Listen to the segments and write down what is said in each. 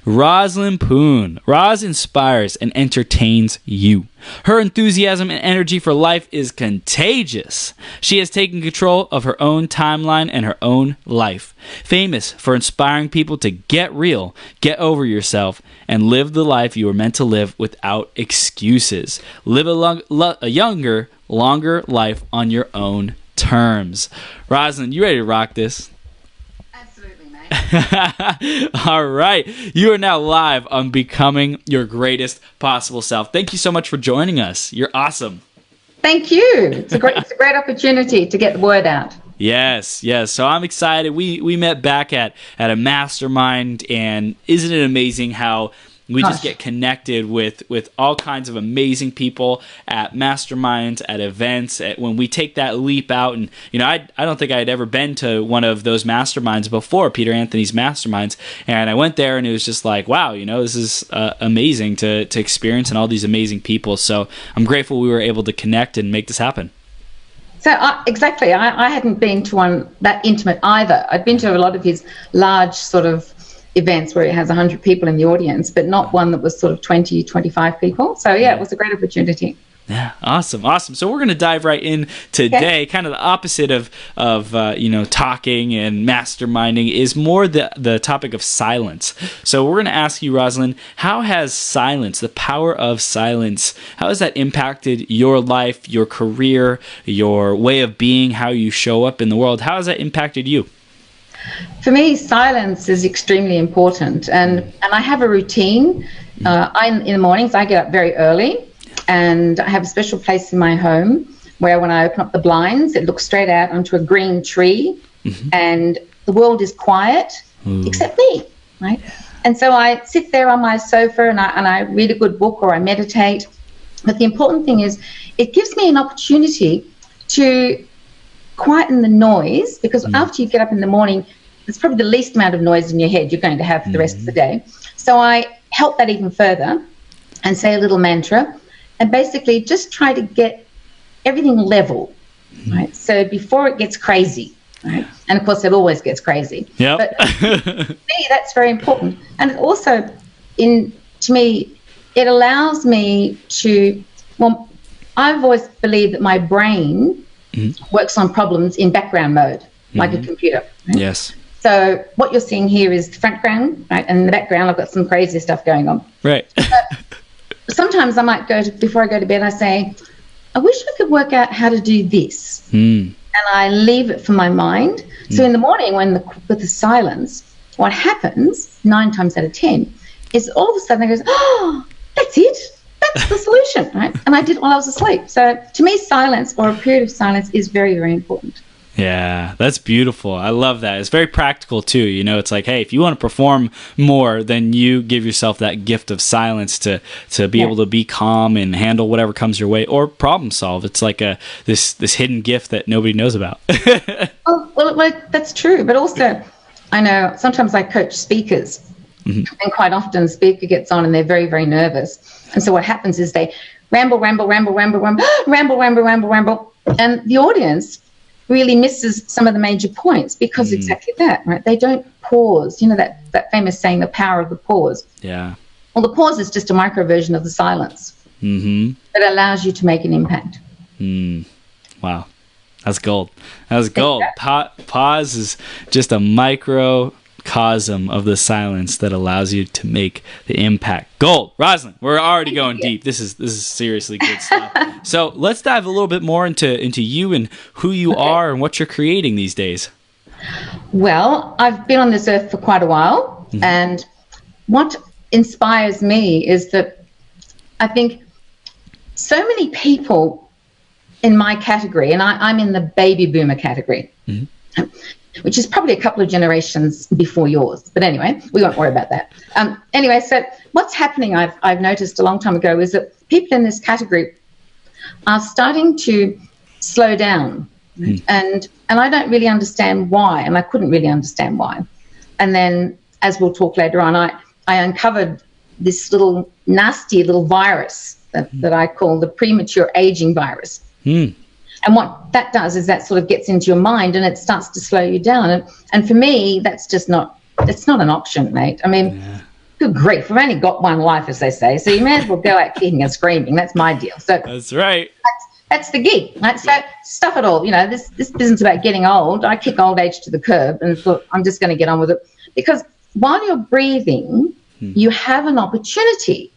Roselyn Poon. Roz inspires and entertains you. Her enthusiasm and energy for life is contagious. She has taken control of her own timeline and her own life. Famous for inspiring people to get real, get over yourself, and live the life you were meant to live without excuses. Live a younger, longer life on your own terms. Roselyn, you ready to rock this? All right. You are now live on Becoming Your Greatest Possible Self. Thank you so much for joining us. You're awesome. Thank you. It's a great opportunity to get the word out. Yes. So I'm excited. We met back at a mastermind, and isn't it amazing how we just get connected with all kinds of amazing people at masterminds, at events, when we take that leap out. And, I don't think I had ever been to one of those masterminds before, Peter Anthony's masterminds. And I went there and it was just like, wow, this is amazing to experience and all these amazing people. So I'm grateful we were able to connect and make this happen. So exactly. I hadn't been to one that intimate either. I'd been to a lot of his large sort of events where it has 100 people in the audience, but not one that was sort of 20, 25 people. So yeah, it was a great opportunity. Yeah, awesome. So we're going to dive right in today. Kind of the opposite of talking and masterminding is more the topic of silence. So we're going to ask you, Roselyn, how has silence, the power of silence, how has that impacted your life, your career, your way of being, how you show up in the world? How has that impacted you? For me, silence is extremely important, and I have a routine. In the mornings, I get up very early, and I have a special place in my home where when I open up the blinds, it looks straight out onto a green tree, and the world is quiet except me, right? And so I sit there on my sofa and I read a good book or I meditate. But the important thing is it gives me an opportunity to quieten the noise, because after you get up in the morning, it's probably the least amount of noise in your head you're going to have for the rest of the day. So I help that even further and say a little mantra and basically just try to get everything level, right? So before it gets crazy, right? And of course it always gets crazy. Yep. But to me, that's very important. And it also, to me, it allows me to, I've always believed that my brain works on problems in background mode, like a computer. Right? Yes. So what you're seeing here is the front ground, right? And in the background, I've got some crazy stuff going on. Right. Sometimes I might before I go to bed, I say, I wish I could work out how to do this. And I leave it for my mind. So in the morning, with the silence, what happens 9 times out of 10 is all of a sudden it goes, oh, that's it. That's the solution, right? And I did it while I was asleep. So to me, silence or a period of silence is very, very important. Yeah, that's beautiful. I love that. It's very practical too. It's like, hey, if you want to perform more, then you give yourself that gift of silence to be able to be calm and handle whatever comes your way or problem solve. It's like this hidden gift that nobody knows about. well, that's true. But also, I know sometimes I coach speakers, and quite often the speaker gets on and they're very, very nervous. And so what happens is they ramble, and the audience really misses some of the major points because exactly that, right? They don't pause. That famous saying, the power of the pause. Yeah. Well, the pause is just a micro version of the silence that allows you to make an impact. Wow. That's gold. Pause is just a microcosm of the silence that allows you to make the impact. Gold. Roselyn, we're already going deep. This is seriously good stuff. So let's dive a little bit more into you and who you are and what you're creating these days. Well, I've been on this earth for quite a while, and what inspires me is that I think so many people in my category, and I'm in the baby boomer category, which is probably a couple of generations before yours. But anyway, we won't worry about that. Anyway, so what's happening, I've noticed a long time ago, is that people in this category are starting to slow down. And I don't really understand why, and I couldn't really understand why. And then, as we'll talk later on, I uncovered this nasty little virus that I call the premature aging virus. And what that does is that sort of gets into your mind and it starts to slow you down. And for me, that's just not, it's not an option, mate. I mean, good grief, we've only got one life, as they say, so you may as well go out kicking and screaming. That's my deal. So that's right. That's the gig, right? So stuff it all. This business about getting old, I kick old age to the curb and thought, I'm just going to get on with it. Because while you're breathing, you have an opportunity.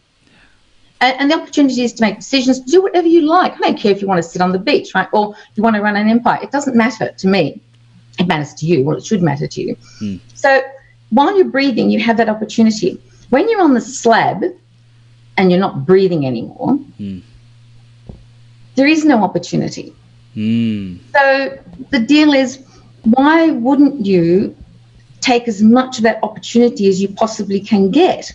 And the opportunity is to make decisions, to do whatever you like. I don't care if you want to sit on the beach, right? Or you want to run an empire. It doesn't matter to me. It matters to you. Well, it should matter to you. So while you're breathing, you have that opportunity. When you're on the slab and you're not breathing anymore, there is no opportunity. So the deal is, why wouldn't you take as much of that opportunity as you possibly can get?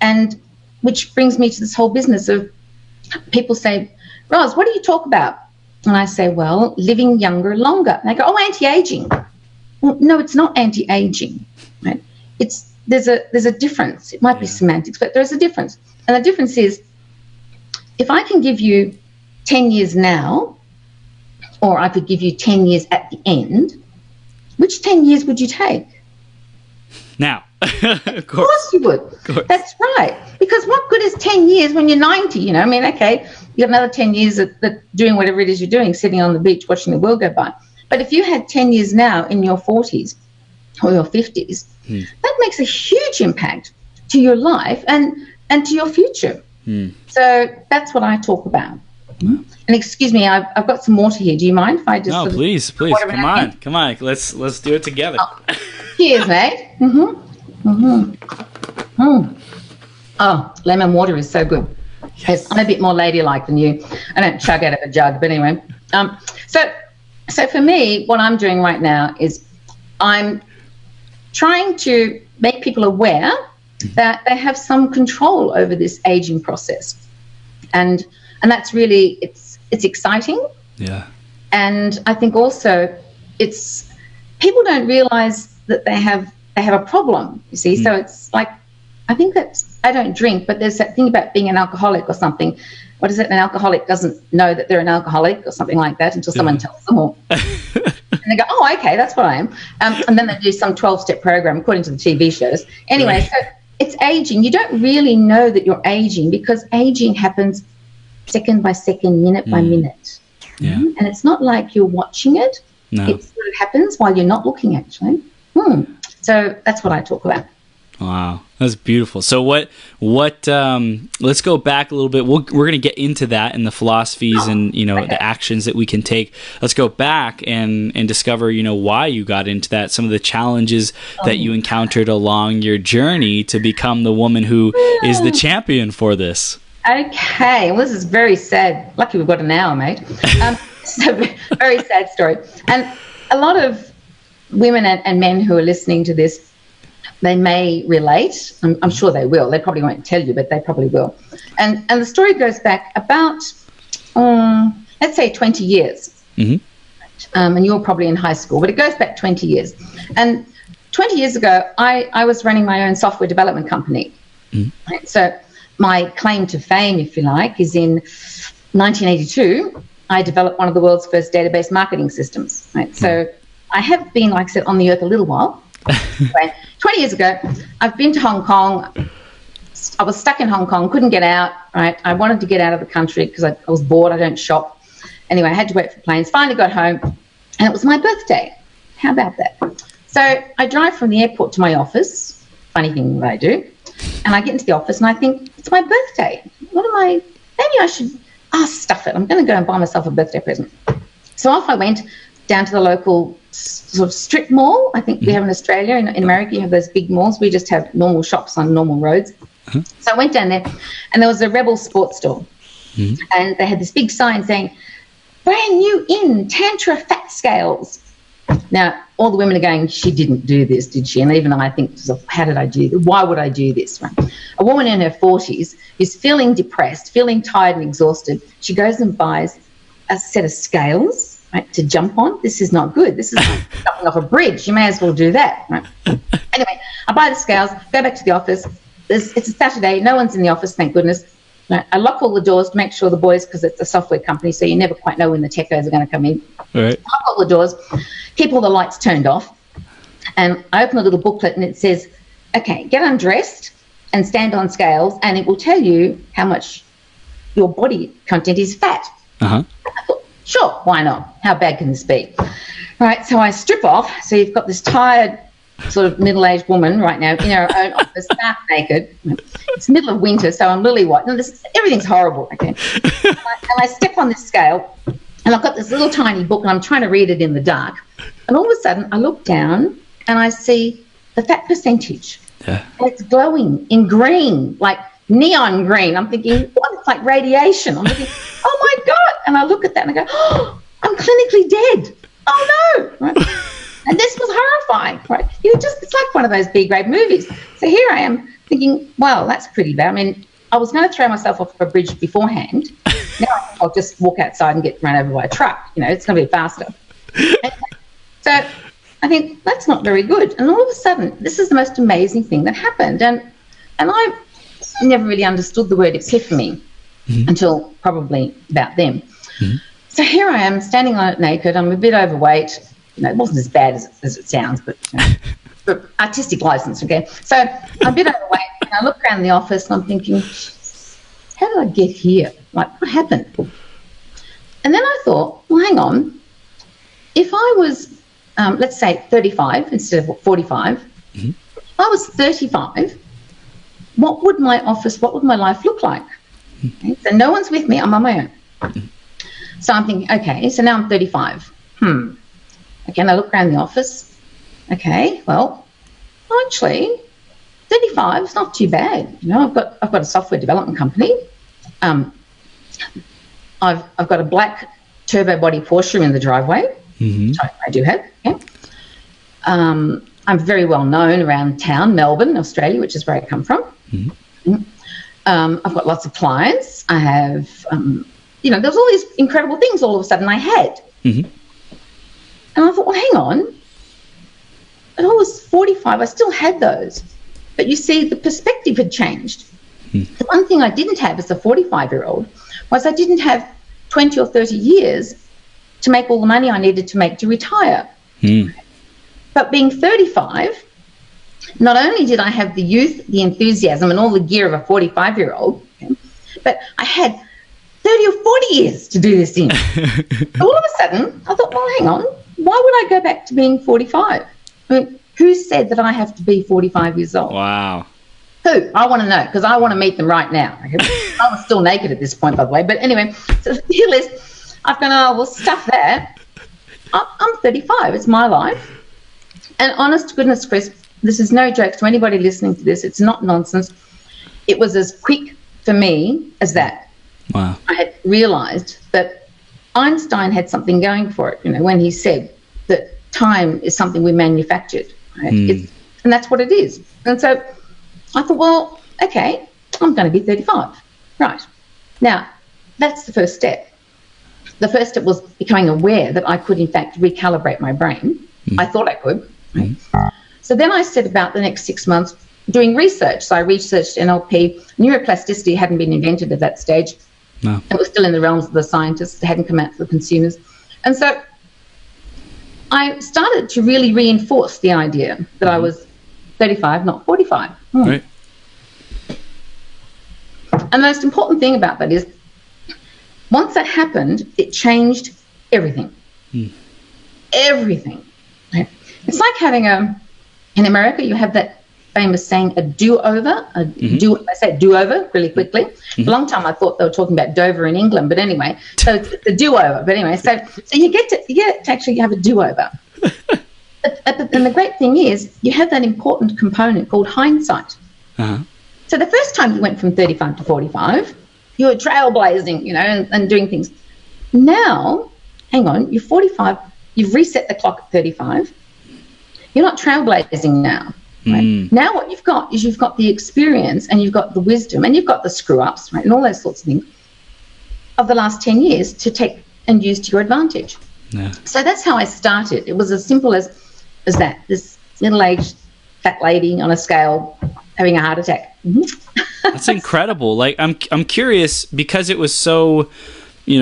And which brings me to this whole business of people say, Ros, what do you talk about? And I say, well, living younger longer. And they go, oh, anti-aging. Well, no, it's not anti-aging. Right? There's a difference. It might be semantics, but there's a difference. And the difference is, if I can give you 10 years now, or I could give you 10 years at the end, which 10 years would you take? Now. Of course you would. That's right. Because what good is 10 years when you're 90? I mean, okay, you got another 10 years at doing whatever it is you're doing, sitting on the beach watching the world go by. But if you had 10 years now in your 40s or your 50s, that makes a huge impact to your life and to your future. So that's what I talk about. And excuse me, I've got some water here. Do you mind if I just... No, please. Come on. Let's do it together. Oh. Cheers, mate. Oh, lemon water is so good. Yes. I'm a bit more ladylike than you. I don't chug out of a jug, but anyway. So for me, what I'm doing right now is I'm trying to make people aware that they have some control over this aging process, and that's really it's exciting. Yeah. And I think also it's people don't realize that they have a problem. You see, so it's like, I think that I don't drink, but there's that thing about being an alcoholic or something. What is it? An alcoholic doesn't know that they're an alcoholic or something like that until someone tells them. Or, and they go, oh, okay, that's what I am. And then they do some 12-step program according to the TV shows. Anyway, so it's aging. You don't really know that you're aging because aging happens second by second, minute by minute. Yeah. And it's not like you're watching it. No. It sort of happens while you're not looking, actually. So that's what I talk about. Wow, that's beautiful. So what let's go back a little bit. We're going to get into that and the philosophies and, the actions that we can take. Let's go back and discover, why you got into that, some of the challenges that you encountered along your journey to become the woman who is the champion for this. Okay, well, this is very sad. Lucky we've got an hour, mate. So very sad story. And a lot of women and men who are listening to this, they may relate. I'm sure they will. They probably won't tell you, but they probably will. And the story goes back about, let's say 20 years. And you're probably in high school, but it goes back 20 years. And 20 years ago, I was running my own software development company. Right? So my claim to fame, if you like, is in 1982, I developed one of the world's first database marketing systems. Right? So I have been, like I said, on the earth a little while. Anyway, 20 years ago, I've been to Hong Kong. I was stuck in Hong Kong, couldn't get out, right? I wanted to get out of the country because I was bored. I don't shop. Anyway, I had to wait for planes. Finally got home, and it was my birthday. How about that? So I drive from the airport to my office, funny thing that I do, and I get into the office, and I think, it's my birthday. Maybe I should, stuff it. I'm going to go and buy myself a birthday present. So off I went down to the local sort of strip mall. I think we have in Australia. In America, you have those big malls. We just have normal shops on normal roads. So I went down there, and there was a Rebel sports store. And they had this big sign saying, brand new in Tantra fat scales. Now, all the women are going, she didn't do this, did she? And even I think, how did I do this? Why would I do this? Right? A woman in her 40s is feeling depressed, feeling tired and exhausted. She goes and buys a set of scales, right, to jump on. This is not good. This is like jumping off a bridge. You may as well do that. Right? Anyway, I buy the scales, go back to the office. It's a Saturday. No one's in the office, thank goodness. Right? I lock all the doors to make sure the boys, because it's a software company, so you never quite know when the techos are going to come in. Right. Lock all the doors, keep all the lights turned off, and I open a little booklet, and it says, okay, get undressed and stand on scales, and it will tell you how much your body content is fat. Uh-huh. I thought, sure, why not? How bad can this be? Right, so I strip off. So you've got this tired, sort of middle-aged woman right now in her own office, stark naked. It's the middle of winter, so I'm lily white. No, everything's horrible. Okay, and I step on this scale, and I've got this little tiny book, and I'm trying to read it in the dark. And all of a sudden, I look down, and I see the fat percentage. Yeah. And it's glowing in green, like neon green. I'm thinking, what? It's like radiation. I'm thinking, oh my God. And I look at that and I go, oh, I'm clinically dead. Oh no. Right? And this was horrifying, right? It's like one of those B-grade movies. So here I am thinking, well, that's pretty bad. I mean, I was going to throw myself off a bridge beforehand. Now I'll just walk outside and get run over by a truck. It's going to be faster. So I think that's not very good. And all of a sudden, this is the most amazing thing that happened. And I never really understood the word epiphany until probably about then. Mm-hmm. So here I am standing on it naked. I'm a bit overweight. It wasn't as bad as it sounds, but for artistic license, okay? So I'm a bit overweight, and I look around the office, and I'm thinking, how did I get here? Like, what happened? And then I thought, well, hang on. If I was, let's say, 35 instead of 45, if I was 35, what would my life look like? Okay, so no one's with me. I'm on my own. So I'm thinking, okay, so now I'm 35. Okay, and I look around the office. Okay, well, actually, 35 is not too bad. I've got a software development company. I've got a black turbo body Porsche in the driveway, which I do have. Okay. I'm very well known around town, Melbourne, Australia, which is where I come from. I've got lots of clients. I have, there was all these incredible things all of a sudden I had. And I thought, well, hang on. When I was 45, I still had those. But you see, the perspective had changed. The one thing I didn't have as a 45-year-old was I didn't have 20 or 30 years to make all the money I needed to make to retire. But being 35, not only did I have the youth, the enthusiasm, and all the gear of a 45-year-old, but I had 30 or 40 years to do this in. All of a sudden, I thought, well, hang on, why would I go back to being 45? I mean, who said that I have to be 45 years old? Wow. Who? I want to know, because I want to meet them right now. I was still naked at this point, by the way. But anyway, so the deal is, I've gone, oh, well, stuff that. I'm 35. It's my life. And honest to goodness, Chris, this is no jokes to anybody listening to this. It's not nonsense. It was as quick for me as that. Wow. I had realised that Einstein had something going for it, when he said that time is something we manufactured. Right? And that's what it is. And so I thought, well, okay, I'm going to be 35. Right. Now, that's the first step. The first step was becoming aware that I could, in fact, recalibrate my brain. I thought I could. Right? So then I set about the next 6 months doing research. So I researched NLP. Neuroplasticity hadn't been invented at that stage. No. It was still in the realms of the scientists. It hadn't come out to the consumers. And so I started to really reinforce the idea that I was 35, not 45. Right. And the most important thing about that is once that happened, it changed everything. Everything. It's like having in America, you have that famous saying, a do-over. I say do-over really quickly. For a long time I thought they were talking about Dover in England, but anyway, so it's the do-over. But anyway, so you get to actually have a do-over. And the great thing is you have that important component called hindsight. So the first time you went from 35 to 45, you were trailblazing, and doing things. Now, hang on, you're 45, you've reset the clock at 35. You're not trailblazing now. Right? Now what you've got is you've got the experience and you've got the wisdom and you've got the screw-ups, right, and all those sorts of things of the last 10 years to take and use to your advantage. Yeah. So that's how I started. It was as simple as that, this middle-aged fat lady on a scale having a heart attack. That's incredible. Like, I'm curious, because it was so,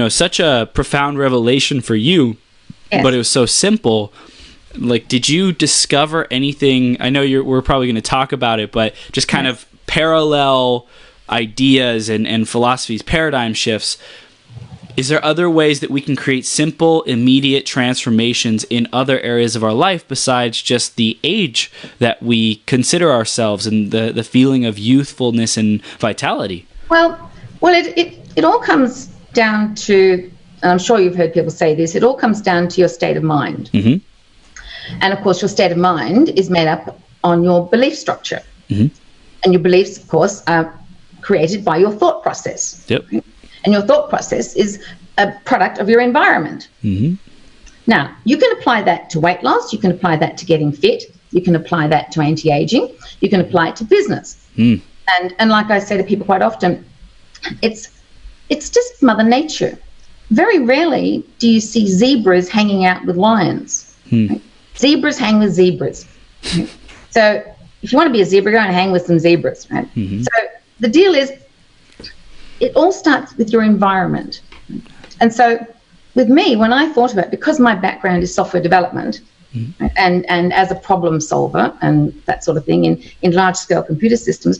such a profound revelation for you, yes, but it was so simple. Like, did you discover anything? I know we're probably going to talk about it, but just kind of parallel ideas and philosophies, paradigm shifts, is there other ways that we can create simple, immediate transformations in other areas of our life besides just the age that we consider ourselves and the feeling of youthfulness and vitality? Well, it all comes down to, and I'm sure you've heard people say this, it all comes down to your state of mind. Mm-hmm. And of course, your state of mind is made up on your belief structure. Mm-hmm. And your beliefs, of course, are created by your thought process. Yep. And your thought process is a product of your environment. Mm-hmm. Now, you can apply that to weight loss. You can apply that to getting fit. You can apply that to anti-aging. You can apply it to business. Mm. And like I say to people quite often, it's just Mother Nature. Very rarely do you see zebras hanging out with lions. Mm. Right? Zebras hang with zebras. Right? So if you want to be a zebra, go and hang with some zebras. Right? Mm-hmm. So the deal is, it all starts with your environment. And so with me, when I thought about it, because my background is software development, mm-hmm. right, and as a problem solver and that sort of thing in large-scale computer systems,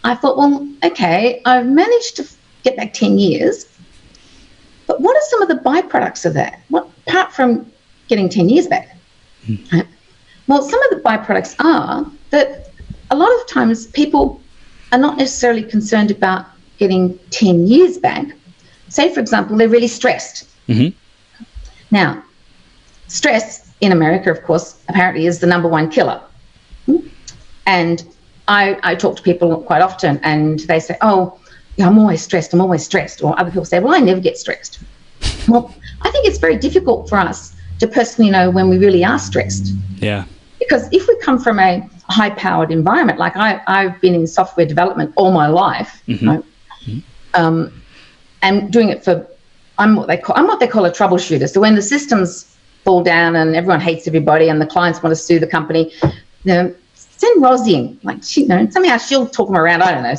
I thought, well, okay, I've managed to get back 10 years, but what are some of the byproducts of that? What, apart from getting 10 years back? Mm-hmm. Right? Well, some of the byproducts are that a lot of times people are not necessarily concerned about getting 10 years back. Say, for example, they're really stressed. Mm-hmm. Now, stress in America, of course, apparently is the #1 killer. And I talk to people quite often and they say, oh, yeah, I'm always stressed. Or other people say, well, I never get stressed. Well, I think it's very difficult for us to personally know when we really are stressed. Yeah. Because if we come from a high-powered environment, like I've been in software development all my life, mm-hmm. right? Mm-hmm. And doing it for, I'm what they call a troubleshooter. So when the systems fall down and everyone hates everybody and the clients want to sue the company, send Rosie in. Like, somehow she'll talk them around. I don't know.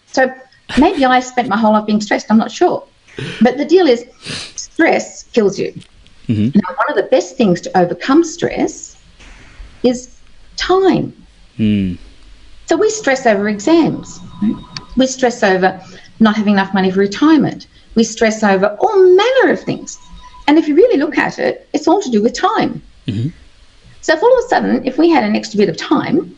So maybe I spent my whole life being stressed. I'm not sure. But the deal is, stress kills you. Mm-hmm. Now, one of the best things to overcome stress is time. Mm. So we stress over exams. Right? We stress over not having enough money for retirement. We stress over all manner of things. And if you really look at it, it's all to do with time. Mm-hmm. So if all of a sudden, if we had an extra bit of time,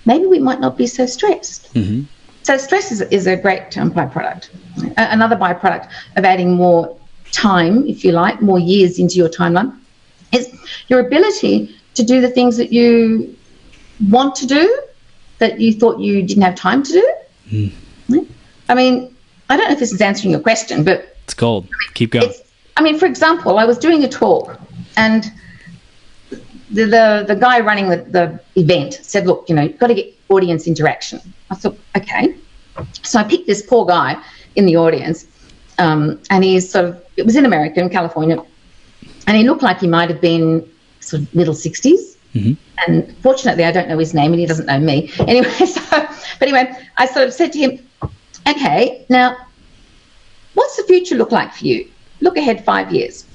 maybe we might not be so stressed. Mm-hmm. So stress is a great byproduct. Another byproduct of adding more time, if you like, more years into your timeline, is your ability to do the things that you want to do that you thought you didn't have time to do. Mm. I mean, I don't know if this is answering your question, but it's gold. Keep going. For example, I was doing a talk and the guy running the event said, look, you've got to get audience interaction. I thought, okay. So I picked this poor guy in the audience, and he's it was in America, in California, and he looked like he might have been sort of middle 60s. Mm-hmm. And fortunately, I don't know his name and he doesn't know me. Anyway, I sort of said to him, okay, now, what's the future look like for you? Look ahead 5 years.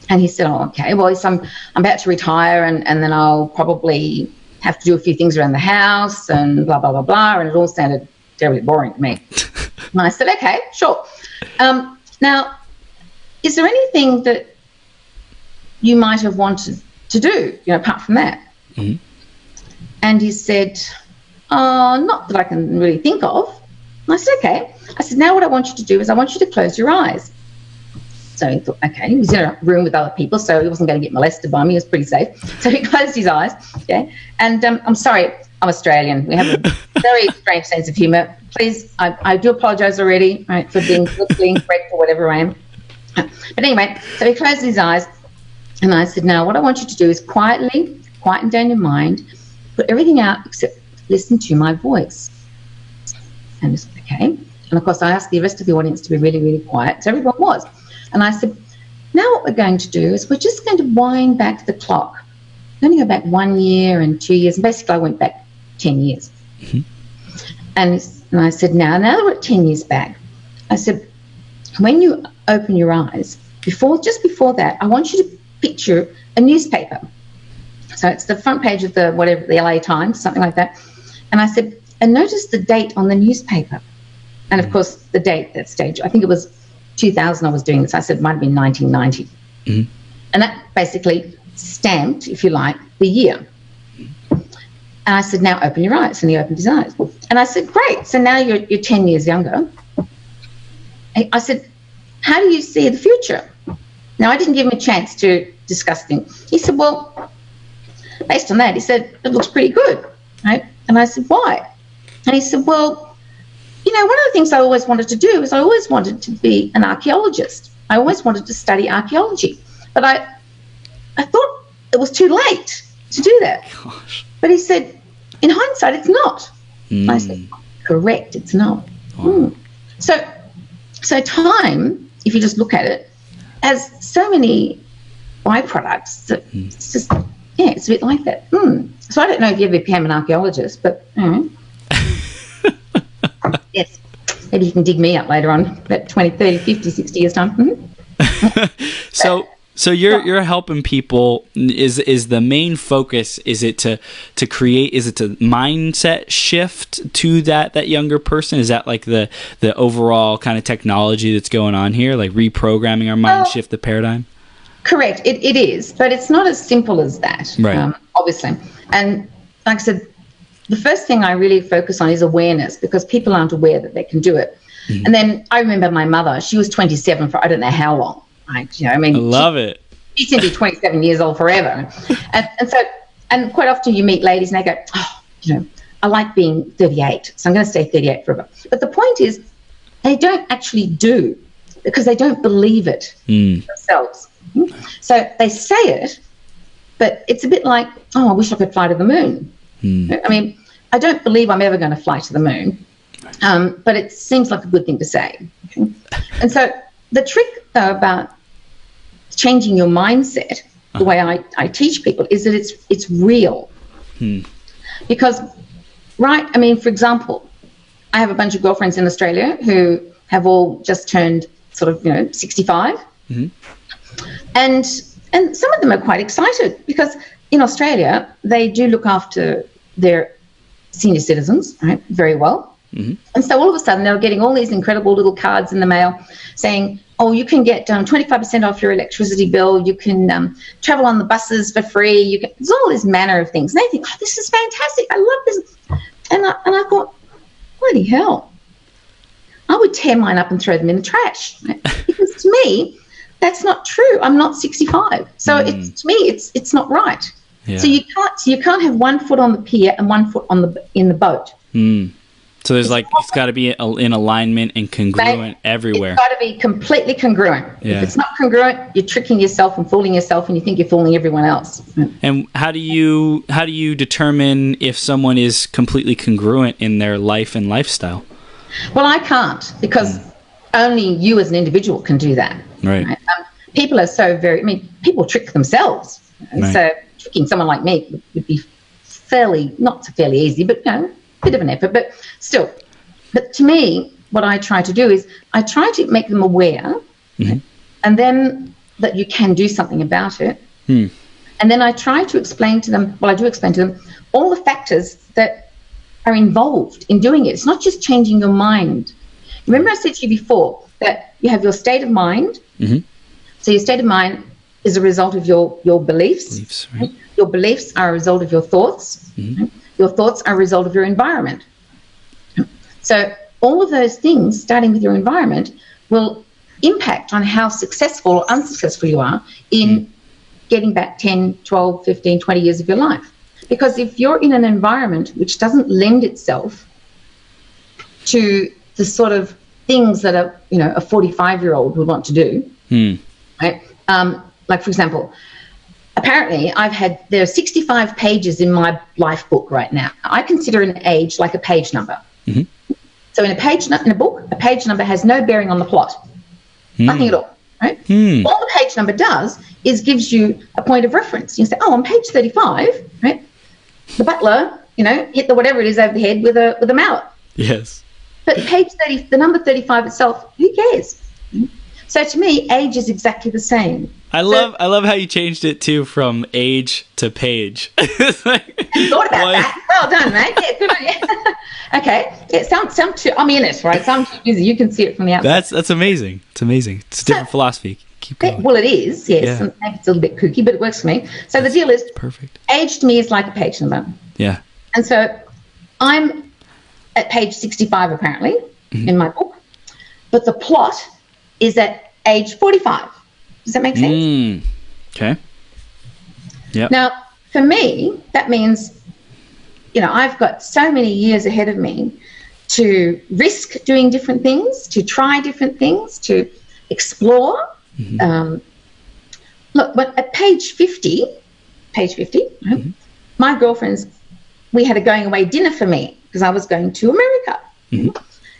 And he said, oh, okay, well, I'm about to retire and then I'll probably have to do a few things around the house and blah, blah, blah, blah. And it all sounded terribly boring to me. And I said, okay, sure. Now, is there anything that you might have wanted to do, apart from that? Mm-hmm. And he said, not that I can really think of. And I said, okay. I said, now what I want you to do is I want you to close your eyes. So he thought, okay, he was in a room with other people, so he wasn't going to get molested by me. He was pretty safe. So he closed his eyes, okay? And I'm sorry, I'm Australian. We have a very strange sense of humour. Please, I do apologise already, right, for being politically incorrect or whatever I am. But anyway, so he closed his eyes, and I said, now what I want you to do is quieten down your mind, put everything out except listen to my voice. And he said, okay. And of course, I asked the rest of the audience to be really, really quiet. So everyone was. And I said, now what we're going to do is we're just going to wind back the clock. I'm going to go back 1 year and 2 years. And basically, I went back 10 years. Mm-hmm. And I said, now that we're 10 years back, I said, when you open your eyes, just before that, I want you to picture a newspaper. So it's the front page of the LA Times, something like that. And I said, and notice the date on the newspaper. And of course, the date, that stage, I think it was 2000 I was doing this. I said it might have been 1990. Mm-hmm. And that basically stamped, if you like, the year. And I said, now open your eyes. And he opened his eyes. And I said, great. So now you're 10 years younger. I said, how do you see the future? Now, I didn't give him a chance to discuss things. He said, well, based on that, he said, it looks pretty good. Right? And I said, why? And he said, well, you know, one of the things I always wanted to do is I always wanted to be an archaeologist. I always wanted to study archaeology. But I thought it was too late to do that. Gosh. But he said, in hindsight, it's not. I said, correct, it's not. Wow. So time, if you just look at it, has so many byproducts that it's just, yeah, it's a bit like that. So I don't know if you ever became an archaeologist, but yes, maybe you can dig me up later on, about 20, 30, 50, 60 years' time. So you're helping people. Is the main focus? Is it to create? Is it to mindset shift to that younger person? Is that like the overall kind of technology that's going on here, like reprogramming our mind, shift the paradigm? Correct. It is, but it's not as simple as that. Right. Obviously, and like I said, the first thing I really focus on is awareness, because people aren't aware that they can do it. Mm-hmm. And then I remember my mother. She was 27 for I don't know how long. Right, you know, I mean, I love it. She seemed to be 27 years old forever. And quite often you meet ladies and they go, oh, you know, I like being 38, so I'm going to stay 38 forever. But the point is, they don't actually do, because they don't believe it themselves. So they say it, but it's a bit like, oh, I wish I could fly to the moon. I mean, I don't believe I'm ever going to fly to the moon, but it seems like a good thing to say. Okay? And so the trick, though, about changing your mindset, the way I teach people, is that it's real. Because, right, I mean, for example, I have a bunch of girlfriends in Australia who have all just turned sort of, you know, 65. And some of them are quite excited because in Australia, they do look after their senior citizens, right, very well. And so all of a sudden, they were getting all these incredible little cards in the mail saying, oh, you can get 25% off your electricity bill. You can travel on the buses for free. There's all this manner of things. And they think, oh, this is fantastic. I love this. And I thought, bloody hell. I would tear mine up and throw them in the trash. Right? Because to me, that's not true. I'm not 65. So to me, it's not right. Yeah. So you can't have 1 foot on the pier and 1 foot in the boat. So there's it's got to be in alignment and congruent everywhere. It's got to be completely congruent. Yeah. If it's not congruent, you're tricking yourself and fooling yourself, and you think you're fooling everyone else. And how do you determine if someone is completely congruent in their life and lifestyle? Well, I can't, because only you as an individual can do that. Right. People are so people trick themselves. Right. So tricking someone like me would be not so fairly easy, but bit of an effort, but still. But to me, what I try to do is I try to make them aware, and then that you can do something about it. And then I try to explain to them, I do explain to them all the factors that are involved in doing it. It's not just changing your mind. Remember I said to you before that you have your state of mind. So your state of mind is a result of your beliefs. Right? Your beliefs are a result of your thoughts. Right? Your thoughts are a result of your environment. So all of those things, starting with your environment, will impact on how successful or unsuccessful you are in getting back 10, 12, 15, 20 years of your life. Because if you're in an environment which doesn't lend itself to the sort of things that a 45-year-old would want to do, right? Like, for example, apparently there are 65 pages in my life book right now. I consider an age like a page number. So in a book, a page number has no bearing on the plot. Nothing at all, right? All the page number does is gives you a point of reference. You say, oh, on page 35, right, the butler, hit the whatever it is over the head with a mallet. Yes. But page 30, the number 35 itself, who cares? So to me, age is exactly the same. I love how you changed it too from age to page. It's like, I thought about that. Well done, mate. Yeah, good on you. Okay. Yeah, some too, I'm in it, right? So I'm too busy. You can see it from the outside. That's amazing. It's amazing. It's a different philosophy. Keep going. Well, it is, yes. Yeah. And maybe it's a little bit kooky, but it works for me. So the deal is, perfect. age to me is like a page number. Yeah. And so I'm at page 65, apparently, in my book. But the plot is at age 45. Does that make sense? Okay. Yeah. Now, for me, that means, I've got so many years ahead of me to risk doing different things, to try different things, to explore. Look, but at page 50, my girlfriends, we had a going away dinner for me because I was going to America.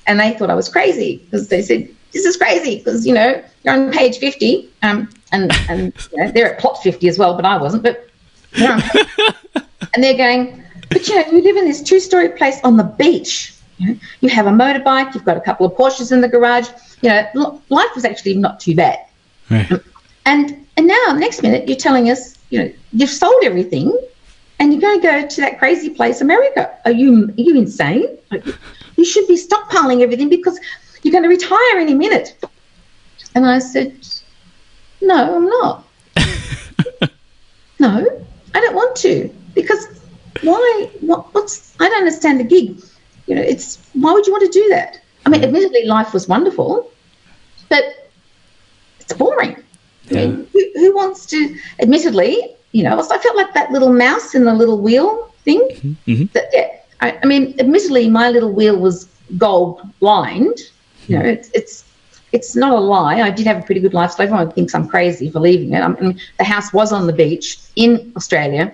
And they thought I was crazy because they said, this is crazy because, you're on page 50 and they're at plot 50 as well, but I wasn't. But and they're going, but, you live in this 2-story place on the beach. You have a motorbike. You've got a couple of Porsches in the garage. Life was actually not too bad. Right. And now, next minute, you're telling us, you've sold everything and you're going to go to that crazy place, America. Are you insane? You should be stockpiling everything because you're going to retire any minute. And I said, no, I'm not. No, I don't want to because why? I don't understand the gig. Why would you want to do that? I mean, admittedly, life was wonderful, but it's boring. Yeah. I mean, who wants to? Admittedly, I felt like that little mouse in the little wheel thing. I mean, admittedly, my little wheel was gold lined. It's not a lie. I did have a pretty good lifestyle. Everyone thinks I'm crazy for leaving it. I mean, the house was on the beach in Australia.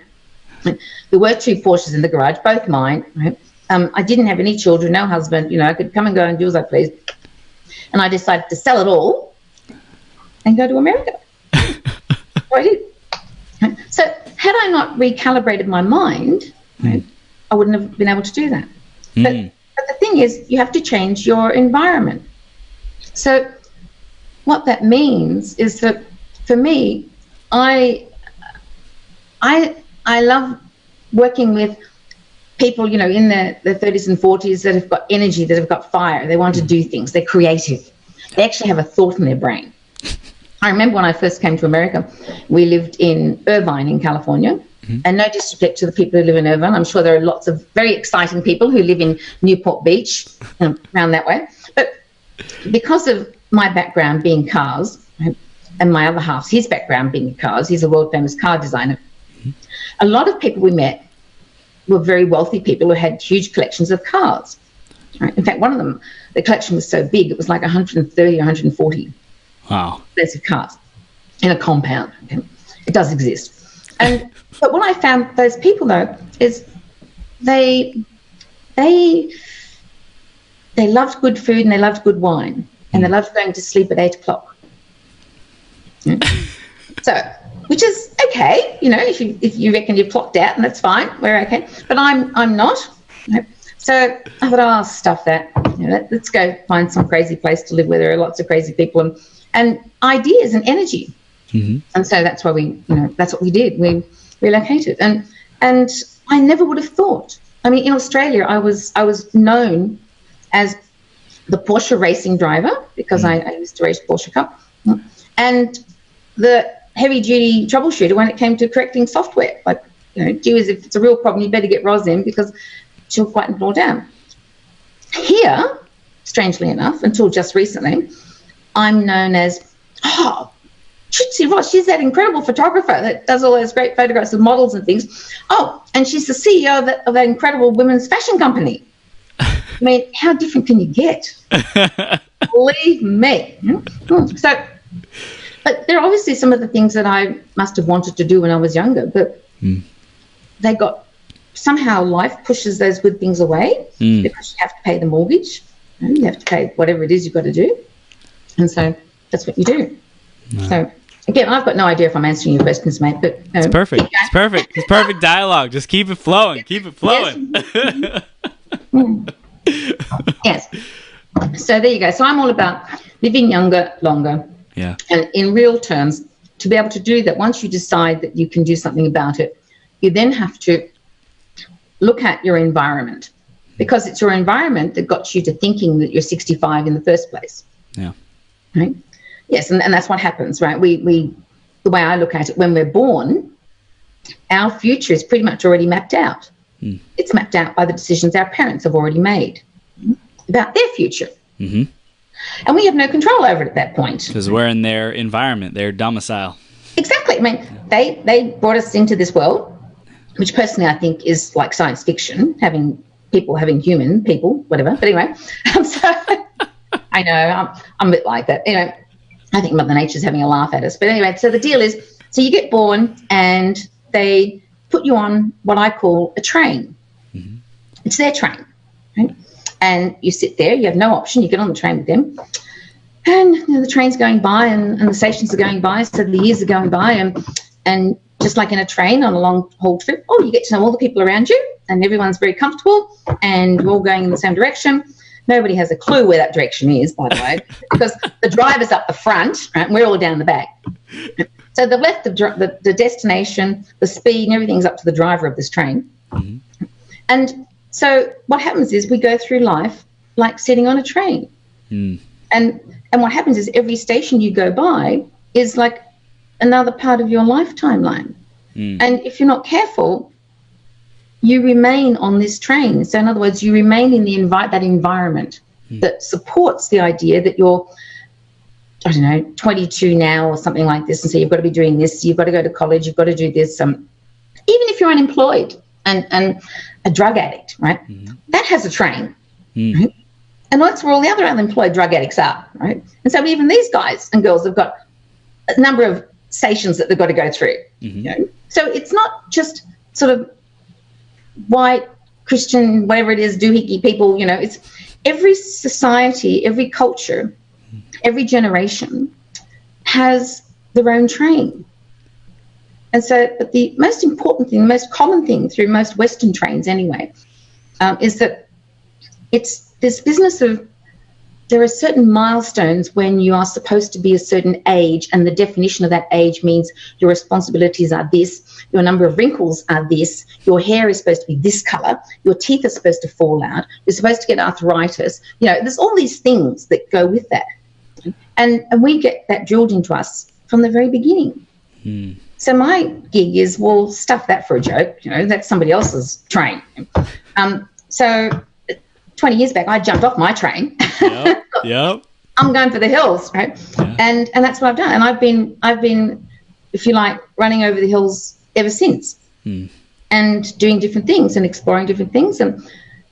There were 2 Porsches in the garage, both mine. Right? I didn't have any children, no husband. I could come and go and do as I pleased. And I decided to sell it all and go to America. So I did. So had I not recalibrated my mind, right, I wouldn't have been able to do that. But the thing is, you have to change your environment. So what that means is that for me, I love working with people, in their 30s and 40s that have got energy, that have got fire. They want to do things. They're creative. They actually have a thought in their brain. I remember when I first came to America, we lived in Irvine in California. And no disrespect to the people who live in Irvine. I'm sure there are lots of very exciting people who live in Newport Beach, around that way. But because of my background being cars, right, and my other half, his background being cars, he's a world-famous car designer, a lot of people we met were very wealthy people who had huge collections of cars. Right? In fact, one of them, the collection was so big, it was like 130 or 140 expensive cars in a compound. Okay? It does exist. But what I found those people though is they loved good food and they loved good wine and they loved going to sleep at 8 o'clock. So, which is okay, if you reckon you've clocked out, and that's fine, we're okay. But I'm not. So I thought, stuff that. Let's go find some crazy place to live where there are lots of crazy people and ideas and energy. And so that's why that's what we did. We relocated, and I never would have thought. I mean, in Australia, I was known as the Porsche racing driver because I used to race Porsche Cup, and the heavy-duty troubleshooter when it came to correcting software. Like, if it's a real problem, you better get Ros in because she'll quieten it all down. Here, strangely enough, until just recently, I'm known as, she's that incredible photographer that does all those great photographs of models and things. Oh, and she's the CEO of that incredible women's fashion company. I mean, how different can you get? Believe me. So, but there are obviously some of the things that I must have wanted to do when I was younger, but somehow life pushes those good things away because you have to pay the mortgage. You have to pay whatever it is you've got to do. And so that's what you do. No. So, again, I've got no idea if I'm answering your questions, mate, but... It's perfect. It's perfect. It's perfect dialogue. Just keep it flowing. Keep it flowing. Yes. So there you go. So I'm all about living younger, longer. Yeah. And in real terms, to be able to do that, once you decide that you can do something about it, you then have to look at your environment, because it's your environment that got you to thinking that you're 65 in the first place. Yeah. Right? Yes, and that's what happens, right? We the way I look at it, when we're born, our future is pretty much already mapped out. It's mapped out by the decisions our parents have already made about their future. Mm-hmm. And we have no control over it at that point. Because we're in their environment, their domicile. Exactly. I mean, they brought us into this world, which personally I think is like science fiction, having human people, whatever. But anyway, so I know I'm a bit like that. Anyway, I think Mother Nature's having a laugh at us. But anyway, so the deal is, so you get born and they put you on what I call a train. Mm-hmm. It's their train, right? And you sit there, you have no option, you get on the train with them. And the train's going by and the stations are going by, so the years are going by, and just like in a train on a long haul trip, you get to know all the people around you and everyone's very comfortable and you're all going in the same direction. Nobody has a clue where that direction is, by the way, because the driver's up the front, right, and we're all down the back. So they've left the destination, the speed and everything's up to the driver of this train. Mm-hmm. And so what happens is we go through life like sitting on a train. Mm. And what happens is every station you go by is like another part of your life timeline. Mm. And if you're not careful, you remain on this train. So in other words, you remain in that environment that supports the idea that you're, 22 now or something like this. And so you've got to be doing this. You've got to go to college. You've got to do this. Even if you're unemployed and a drug addict, right? Mm-hmm. That has a train. Mm. Right? And that's where all the other unemployed drug addicts are, right? And so even these guys and girls have got a number of stations that they've got to go through. Mm-hmm. So it's not just sort of white, Christian, whatever it is, doohickey people, it's every society, every culture, every generation has their own train. And so, but the most important thing, the most common thing through most Western trains anyway, is that it's this business of there are certain milestones when you are supposed to be a certain age, and the definition of that age means your responsibilities are this, your number of wrinkles are this, your hair is supposed to be this colour, your teeth are supposed to fall out, you're supposed to get arthritis. There's all these things that go with that. And we get that drilled into us from the very beginning. Mm. So my gig is, well, stuff that for a joke. That's somebody else's train. So 20 years back, I jumped off my train. Yep. I'm going for the hills, right? Yeah. And that's what I've done. And I've been, if you like, running over the hills ever since, and doing different things and exploring different things.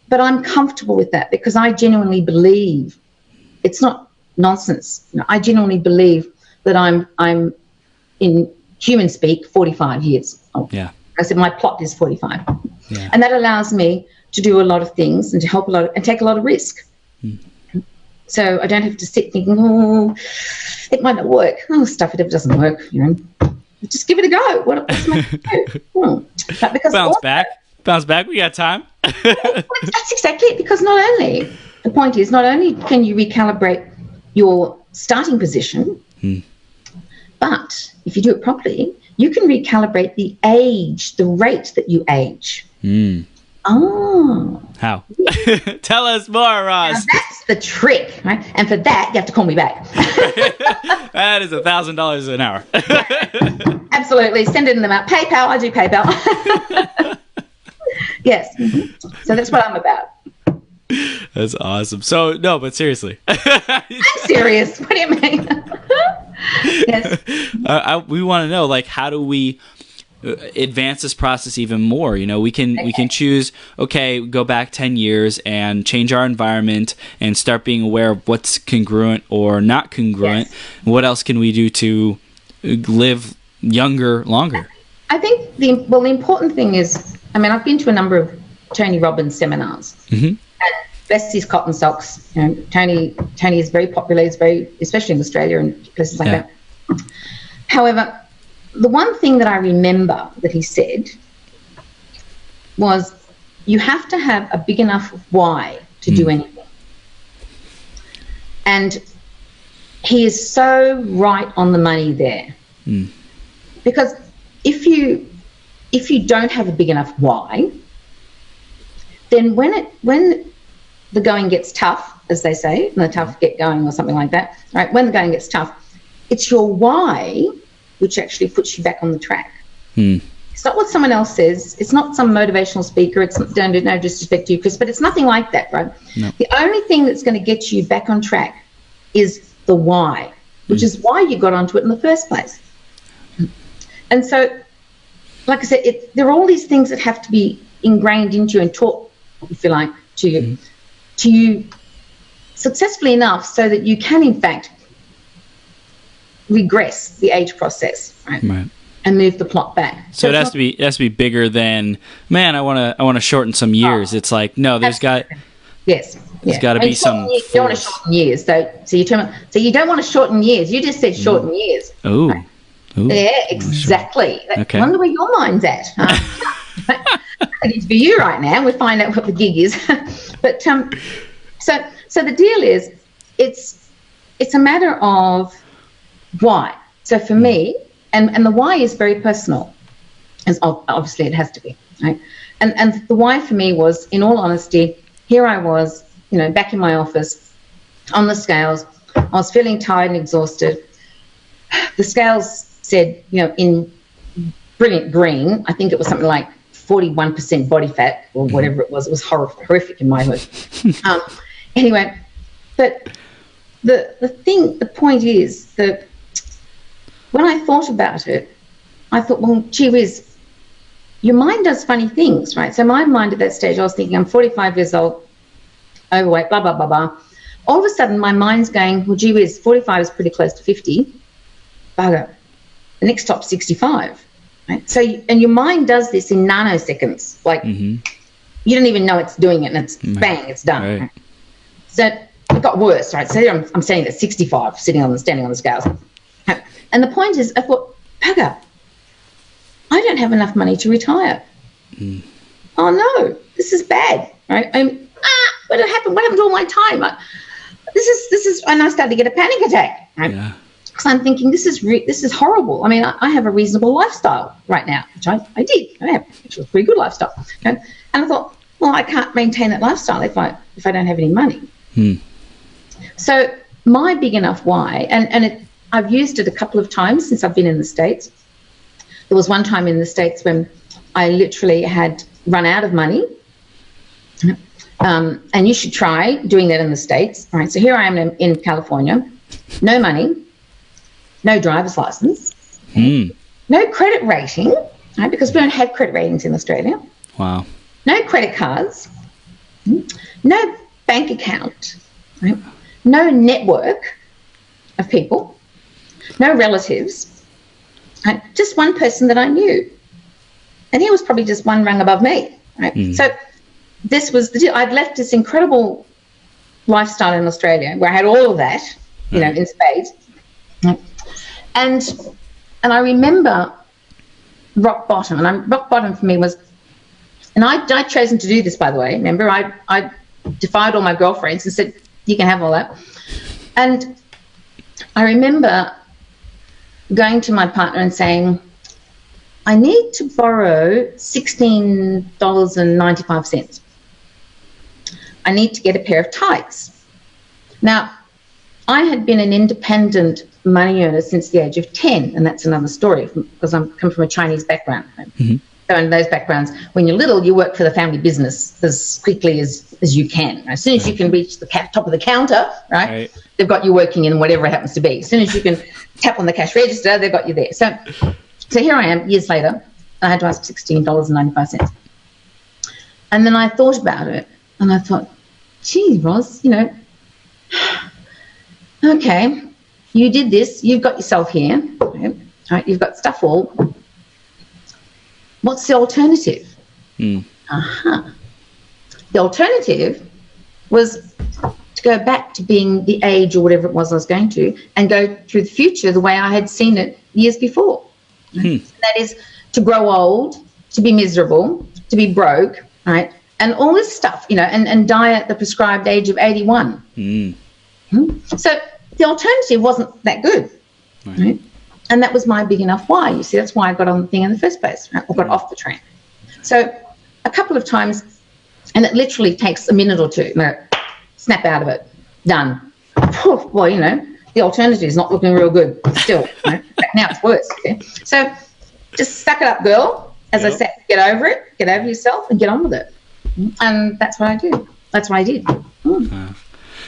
But I'm comfortable with that because I genuinely believe it's not nonsense. I genuinely believe that I'm in human speak 45 years old. Yeah. I said my plot is 45. Yeah. And that allows me to do a lot of things and to help a lot and take a lot of risk. Mm. So I don't have to sit thinking, it might not work. Stuff it if it doesn't work, Just give it a go. What's my do? But because bounce back. We got time. That's exactly it. Because the point is, not only can you recalibrate your starting position, but if you do it properly, you can recalibrate the rate that you age. Mm. Oh. How? Tell us more, Roz. Now that's the trick, right? And for that, you have to call me back. That is $1,000 an hour. Absolutely. Send it in the mail. PayPal. I do PayPal. Yes. Mm-hmm. So that's what I'm about. That's awesome. So, no, but seriously. I'm serious. What do you mean? Yes. We want to know, how do we advance this process even more? We can choose, go back 10 years and change our environment and start being aware of what's congruent or not congruent. Yes. What else can we do to live younger, longer? I think the important thing is, I've been to a number of Tony Robbins seminars. Mm-hmm. And bless his cotton socks. Tony is very popular. He's especially in Australia and places like that. However, the one thing that I remember that he said was, you have to have a big enough why to do anything. And he is so right on the money there. Because if you don't have a big enough why, then when the going gets tough, as they say, and the tough get going or something like that, right? When the going gets tough, it's your why which actually puts you back on the track. It's not what someone else says. It's not some motivational speaker. It's no disrespect to you, Chris, but it's nothing like that, right? No. The only thing that's going to get you back on track is the why, which is why you got onto it in the first place. And so, like I said, there are all these things that have to be ingrained into you and taught, if you like, to you successfully enough so that you can, in fact, regress the age process, right? And move the plot back. So it has to be bigger than, man, I want to shorten some years. It's like, no, there's got to be some. You don't want to shorten years, so you don't want to shorten years. You just said shorten years. Oh, right? Yeah, exactly. Okay. I wonder where your mind's at. It's for you right now. We'll find out what the gig is. But so the deal is, it's a matter of why. So for me. And the why is very personal, as obviously it has to be, right? And the why for me was, in all honesty, here I was, back in my office, on the scales. I was feeling tired and exhausted. The scales said, in brilliant green, I think it was something like 41% body fat or whatever it was. It was horrific in my hood. Anyway, but the point is that when I thought about it, I thought, well, gee whiz, your mind does funny things, right? So my mind at that stage, I was thinking, I'm 45 years old, overweight, blah, blah, blah, blah. All of a sudden, my mind's going, well, gee whiz, 45 is pretty close to 50. Bugger. The next top's 65, right? So, and your mind does this in nanoseconds. Like, you don't even know it's doing it, and it's bang, it's done. Right. Right? So it got worse, right? So I'm standing at 65, standing on the scales. And the point is, I thought, bugger, I don't have enough money to retire. Oh no, this is bad, right? What happened? What happened to all my time? This is, and I started to get a panic attack, right? Yeah. Because I'm thinking, this is horrible. I mean, I have a reasonable lifestyle right now, which I did. I have actually a pretty good lifestyle, okay? And I thought, well, I can't maintain that lifestyle if I don't have any money. So my big enough why, and I've used it a couple of times since I've been in the States. There was one time in the States when I literally had run out of money. And you should try doing that in the States. All right, so here I am in California, no money, no driver's license, no credit rating, right, because we don't have credit ratings in Australia. Wow. No credit cards, no bank account, right, no network of people. No relatives, right? Just one person that I knew. And he was probably just one rung above me, right? So this was the deal. I'd left this incredible lifestyle in Australia where I had all of that, in spades. Right? And I remember rock bottom. And rock bottom for me was, and I'd chosen to do this, by the way. Remember, I defied all my girlfriends and said, you can have all that. And I remember going to my partner and saying, I need to borrow $16.95. I need to get a pair of tights. Now, I had been an independent money earner since the age of 10, and that's another story because I come from a Chinese background. So in those backgrounds, when you're little, you work for the family business as quickly as you can. As soon as you can reach the top of the counter, right, they've got you working in whatever it happens to be. As soon as you can tap on the cash register, they've got you there. So here I am, years later, and I had to ask $16.95. And then I thought about it, and I thought, gee, Ros, okay, you did this, you've got yourself here, right? You've got stuff all. What's the alternative? The alternative was to go back to being the age or whatever it was I was going to and go through the future the way I had seen it years before. That is to grow old, to be miserable, to be broke, right? And all this stuff, and die at the prescribed age of 81. So the alternative wasn't that good, right? And that was my big enough why. You see, that's why I got on the thing in the first place, right? Or got off the train. So a couple of times, and it literally takes a minute or two, snap out of it, done. Well, you know, the alternative is not looking real good still. You know? Now it's worse. Okay? So just suck it up, girl. As I said, get over it, get over yourself, and get on with it. And that's what I do. That's what I did.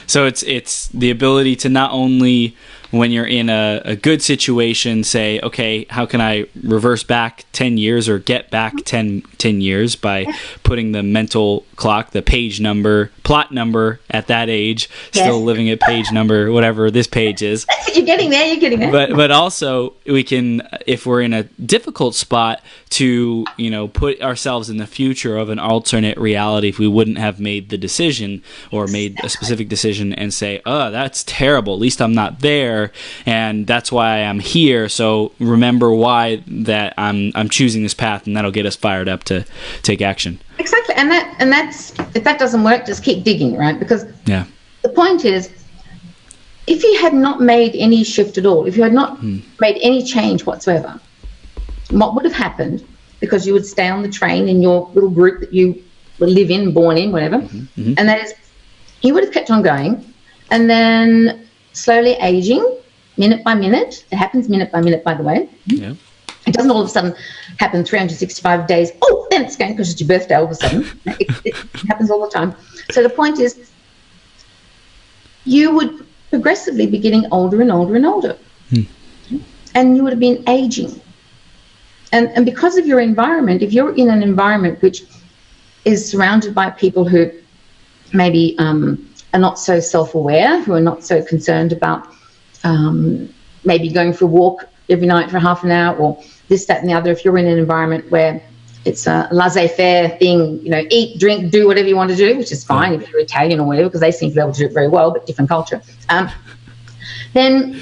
So it's the ability to not only, when you're in a good situation, say, okay, how can I reverse back 10 years or get back 10 years by putting the mental clock, the page number, plot number at that age, still living at page number, whatever this page is. You're getting there. But also we can, if we're in a difficult spot, to, you know, put ourselves in the future of an alternate reality if we wouldn't have made the decision or made a specific decision, and say, oh, that's terrible. At least I'm not there, and that's why I'm here. So remember why that I'm choosing this path, and that'll get us fired up to take action. Exactly, and that's if that doesn't work, just keep digging, right? Because the point is, if you had not made any shift at all, if you had not made any change whatsoever, what would have happened? Because you would stay on the train in your little group that you live in, born in, whatever, and that is, you would have kept on going, and then slowly aging, minute by minute. It happens minute by minute, by the way. Yeah. It doesn't all of a sudden happen 365 days. Oh, then it's going because it's your birthday all of a sudden. It happens all the time. So the point is, you would progressively be getting older and older and older. And you would have been aging. And because of your environment, if you're in an environment which is surrounded by people who maybe are not so self-aware, who are not so concerned about maybe going for a walk every night for half an hour, or this, that, and the other. If you're in an environment where it's a laissez-faire thing, you know, eat, drink, do whatever you want to do, which is fine if you're Italian or whatever, because they seem to be able to do it very well, but different culture. Then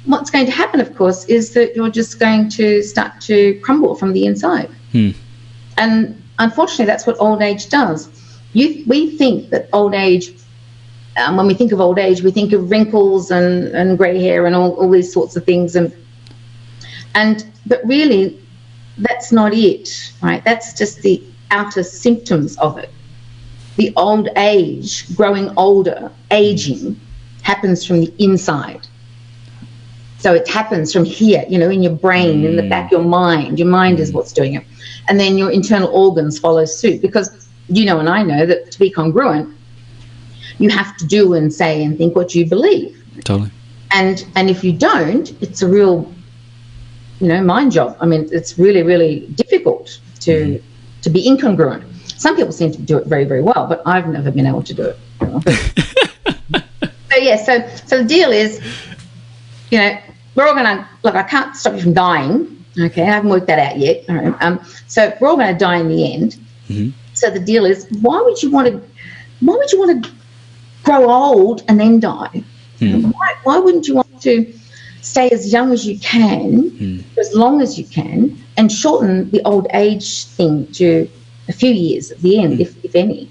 what's going to happen, of course, is that you're just going to start to crumble from the inside. And unfortunately, that's what old age does. We think that old age, when we think of old age, we think of wrinkles and grey hair and all these sorts of things. But really, that's not it, right? That's just the outer symptoms of it. The old age, growing older, aging, happens from the inside. So it happens from here, you know, in your brain, in the back of your mind. Your mind is what's doing it. And then your internal organs follow suit, because you know and I know that to be congruent, you have to do and say and think what you believe. Totally. And if you don't, it's a real, you know, mind job. I mean, it's really, really difficult to be incongruent. Some people seem to do it very, very well, but I've never been able to do it. So the deal is, you know, we're all going to, look, I can't stop you from dying, okay? I haven't worked that out yet. All right. So we're all going to die in the end. So the deal is, why would you want to grow old and then die? Why wouldn't you want to stay as young as you can, as long as you can, and shorten the old age thing to a few years at the end, if any?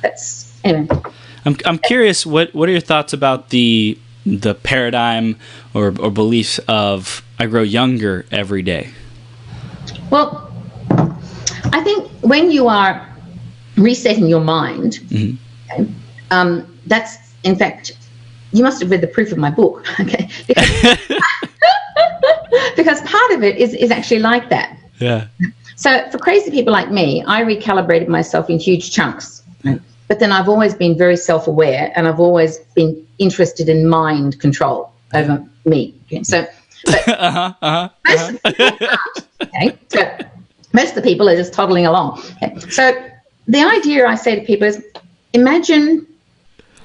That's, anyway. I'm curious, what are your thoughts about the paradigm or beliefs of I grow younger every day? Well, I think when you are resetting your mind, okay, that's, in fact, you must have read the proof of my book, okay? Because part of it is actually like that. Yeah. So for crazy people like me, I recalibrated myself in huge chunks. Right? But then I've always been very self-aware, and I've always been interested in mind control over me. Okay? So, but most of the people aren't. Okay? So most of the people are just toddling along. Okay? So the idea I say to people is, imagine,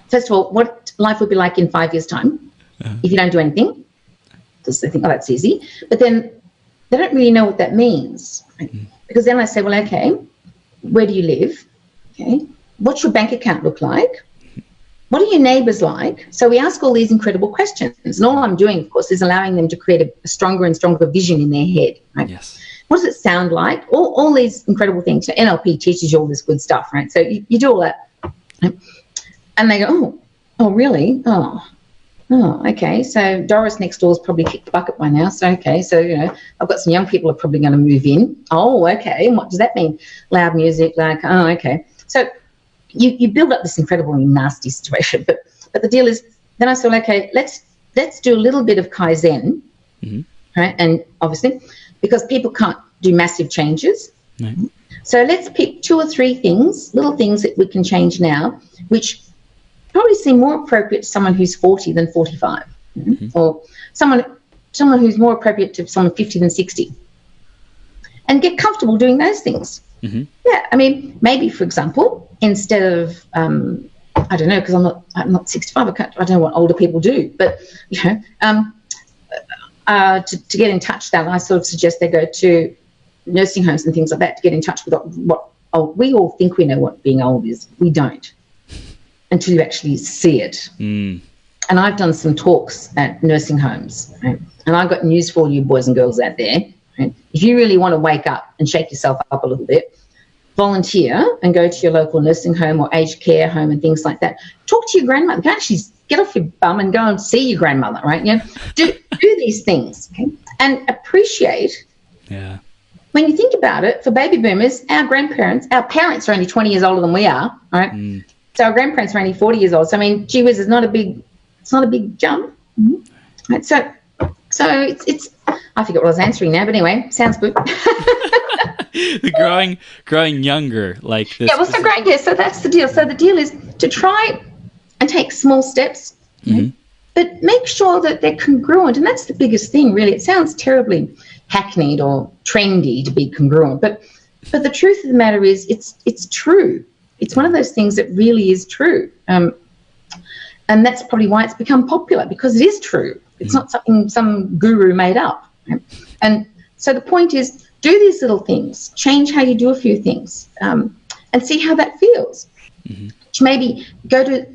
first of all, what life would be like in 5 years' time if you don't do anything, because they think, oh, that's easy. But then they don't really know what that means. Right? Because then I say, well, okay, where do you live? Okay. What's your bank account look like? What are your neighbours like? So we ask all these incredible questions. And all I'm doing, of course, is allowing them to create a stronger and stronger vision in their head. Right? Yes. What does it sound like? All these incredible things. So NLP teaches you all this good stuff, right? So you do all that. Right? And they go, oh, really? Oh, Oh, okay. So Doris next door's probably kicked the bucket by now. So, okay. So, I've got some young people are probably going to move in. Oh, okay. And what does that mean? Loud music, like, oh, okay. So you build up this incredibly nasty situation. But the deal is, then I thought, okay, let's do a little bit of Kaizen, right? And obviously, because people can't do massive changes. No. So let's pick 2 or 3 things, little things that we can change now, which probably seem more appropriate to someone who's 40 than 45, or someone who's more appropriate to someone 50 than 60, and get comfortable doing those things. Yeah, I mean, maybe, for example, instead of I don't know, because I'm not 65. I don't know what older people do, but to get in touch, that I sort of suggest they go to nursing homes and things like that to get in touch with what we all think we know what being old is. We don't, until you actually see it. And I've done some talks at nursing homes, right? And I've got news for all you boys and girls out there. Right? If you really want to wake up and shake yourself up a little bit, volunteer and go to your local nursing home or aged care home and things like that. Talk to your grandmother. You can actually get off your bum and go and see your grandmother, right? Do these things, okay? And appreciate. Yeah. When you think about it, for baby boomers, our parents are only 20 years older than we are, right? So our grandparents are only 40 years old. So I mean, gee whiz, it's not a big jump. Right? So it's I forget what I was answering now, but anyway, sounds good. The growing younger, like this. Yeah, well, so great. Yeah, so that's the deal. So the deal is to try and take small steps, but make sure that they're congruent, and that's the biggest thing, really. It sounds terribly hackneyed or trendy to be congruent, but the truth of the matter is, it's true. It's one of those things that really is true, and that's probably why it's become popular, because it is true. It's not something some guru made up. Right? And so the point is, do these little things, change how you do a few things, and see how that feels. Maybe go to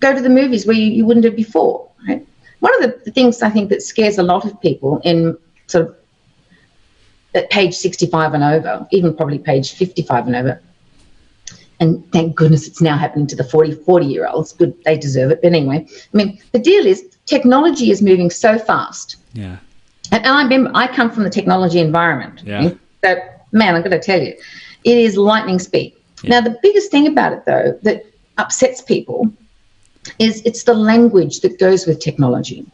the movies where you wouldn't have before. Right? One of the things I think that scares a lot of people in sort of at page 65 and over, even probably page 55 and over, and thank goodness it's now happening to the 40-year-olds. Good, they deserve it. But anyway, I mean, the deal is technology is moving so fast. Yeah. And I remember I come from the technology environment. Yeah. So, man, I'm going to tell you, it is lightning speed. Yeah. Now, the biggest thing about it, though, that upsets people is it's the language that goes with technology.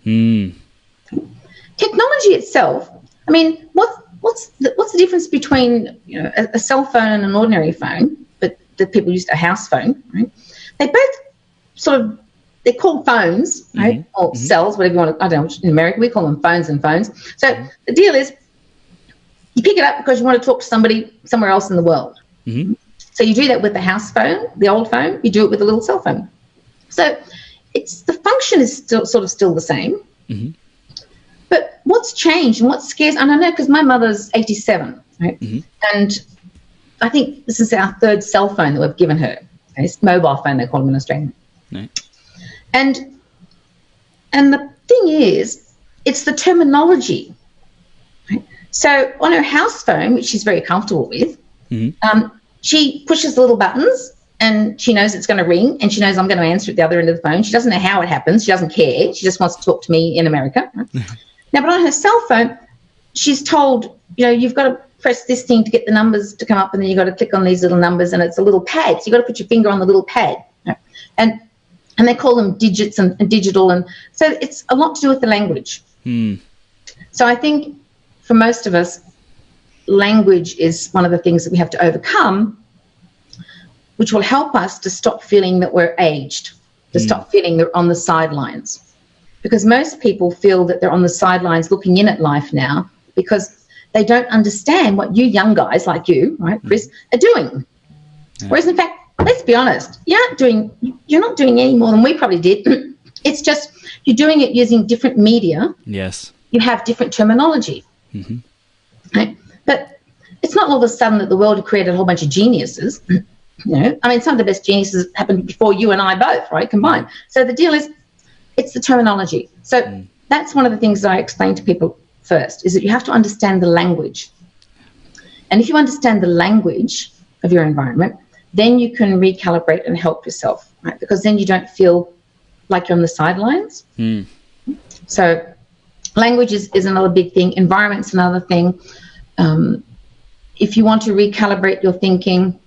Technology itself, I mean, what's the difference between a cell phone and an ordinary phone? But the people used a house phone, right? They both they're called phones, right? Or cells, whatever you want to, I don't know, in America we call them phones and phones. So the deal is, you pick it up because you want to talk to somebody somewhere else in the world. So you do that with the house phone, the old phone, you do it with a little cell phone. So the function is still the same. But what's changed and what scares, and I know because my mother's 87, right? And I think this is our 3rd cell phone that we've given her. Okay? It's mobile phone, they call them in Australia. No. And the thing is, it's the terminology. Right? So on her house phone, which she's very comfortable with, she pushes the little buttons and she knows it's going to ring and she knows I'm going to answer at the other end of the phone. She doesn't know how it happens. She doesn't care. She just wants to talk to me in America. Right? Now, but on her cell phone, she's told, you've got to press this thing to get the numbers to come up, and then you've got to click on these little numbers, and it's a little pad. So you've got to put your finger on the little pad. Right? And they call them digits and digital. And so it's a lot to do with the language. So I think for most of us, language is one of the things that we have to overcome, which will help us to stop feeling that we're aged, to stop feeling they're on the sidelines. Because most people feel that they're on the sidelines looking in at life now because they don't understand what you young guys like you, right, Chris, are doing. Whereas, in fact, let's be honest, you're not doing any more than we probably did. It's just you're doing it using different media. Yes. You have different terminology. Right? But it's not all of a sudden that the world had created a whole bunch of geniuses. I mean, some of the best geniuses happened before you and I both, right, combined. So the deal is, it's the terminology. So that's one of the things that I explain to people first, is that you have to understand the language. And if you understand the language of your environment, then you can recalibrate and help yourself, right? Because then you don't feel like you're on the sidelines. Mm. So language is another big thing. Environment's another thing. If you want to recalibrate your thinking,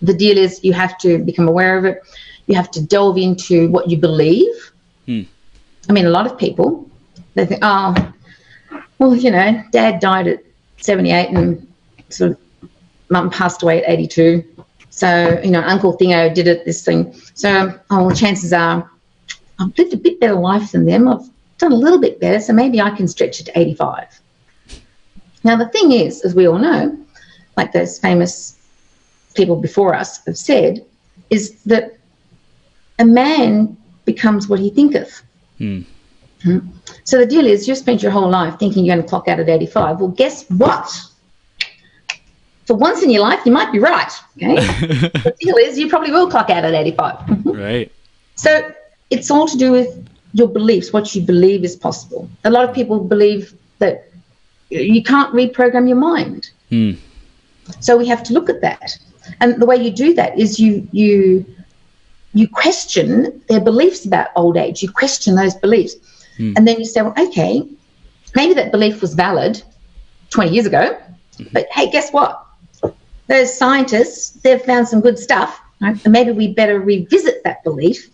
the deal is you have to become aware of it. You have to delve into what you believe. Mm. I mean, a lot of people, they think, oh, well, you know, Dad died at 78 and sort of Mum passed away at 82. So, you know, Uncle Thingo did it, this thing. So, oh, well, chances are I've lived a bit better life than them. I've done a little bit better, so maybe I can stretch it to 85. Now, the thing is, as we all know, like those famous people before us have said, is that a man becomes what he thinketh. Mm. Mm-hmm. So the deal is you've spent your whole life thinking you're going to clock out at 85. Well, guess what? For once in your life, you might be right. Okay? The deal is you probably will clock out at 85. Right. So it's all to do with your beliefs, what you believe is possible. A lot of people believe that you can't reprogram your mind. Mm. So we have to look at that. And the way you do that is you question their beliefs about old age. You question those beliefs. Mm. And then you say, well, okay, maybe that belief was valid 20 years ago, but hey, guess what? Those scientists, they've found some good stuff, right? And maybe we better revisit that belief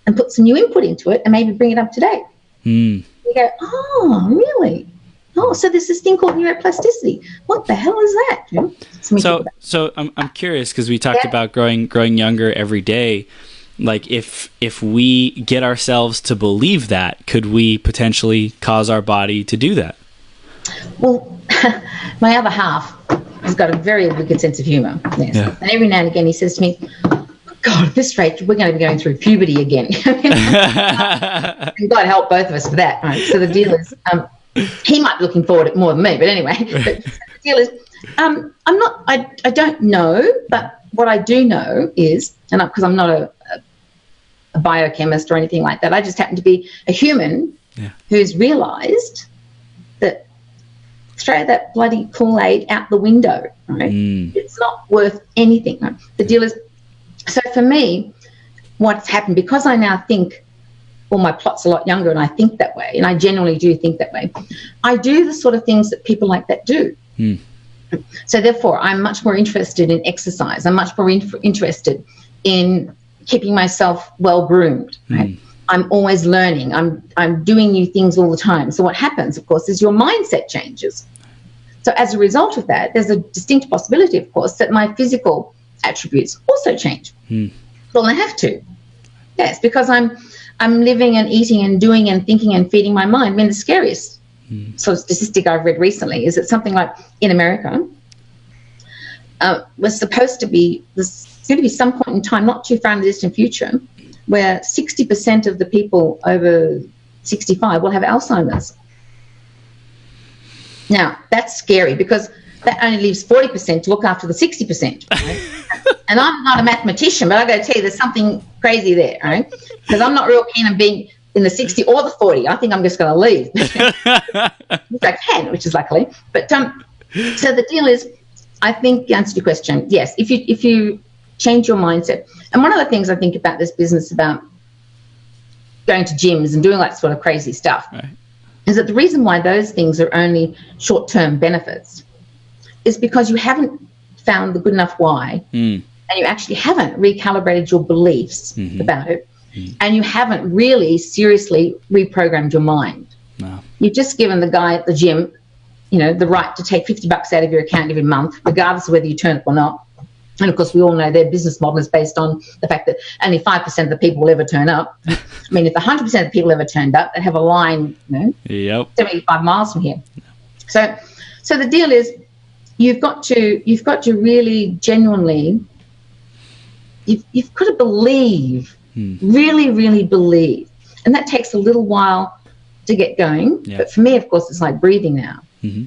and put some new input into it and maybe bring it up to date. Mm. You go, oh, really? Oh, so there's this thing called neuroplasticity. What the hell is that? You know? So I'm curious because we talked about growing younger every day. Like if we get ourselves to believe that, could we potentially cause our body to do that? Well, my other half has got a very wicked sense of humour. Yes. Yeah. And every now and again he says to me, God, at this rate, we're going to be going through puberty again. And God help both of us for that. Right? So the deal is, he might be looking forward to it more than me, but anyway, but the deal is, I don't know, but what I do know is, and because I'm not a biochemist or anything like that, I just happen to be a human who's realised that throw that bloody Kool-Aid out the window, right? Mm. It's not worth anything. Right? The deal is, so for me, what's happened, because I now think, well, my plot's a lot younger and I think that way, and I generally do think that way, I do the sort of things that people like that do. Mm. So therefore, I'm much more interested in exercise. I'm much more interested in keeping myself well-groomed, right? Mm. I'm always learning. I'm doing new things all the time. So what happens, of course, is your mindset changes. So as a result of that, there's a distinct possibility, of course, that my physical attributes also change. Mm. Well, I have to. Yes, because I'm living and eating and doing and thinking and feeding my mind. I mean, the scariest sort of statistic I've read recently is that something like in America was supposed to be, there's going to be some point in time, not too far in the distant future, where 60% of the people over 65 will have Alzheimer's. Now, that's scary because that only leaves 40% to look after the 60%. Right? And I'm not a mathematician, but I've got to tell you, there's something crazy there, right? Because I'm not real keen on being in the 60 or the 40. I think I'm just going to leave. Which I can, which is luckily. But so the deal is, I think the answer to your question, yes, if you change your mindset. And one of the things I think about this business about going to gyms and doing that sort of crazy stuff, right, is that the reason why those things are only short-term benefits is because you haven't found the good enough why, and you actually haven't recalibrated your beliefs about it, and you haven't really seriously reprogrammed your mind. No. You've just given the guy at the gym, you know, the right to take $50 out of your account every month, regardless of whether you turn up or not. And of course, we all know their business model is based on the fact that only 5% of the people will ever turn up. I mean, if 100% of the people ever turned up, they'd have a line, you know, 75 miles from here. So the deal is, you've got to really genuinely, you've got to believe, really, really believe, and that takes a little while to get going. Yeah. But for me, of course, it's like breathing now. Mm-hmm.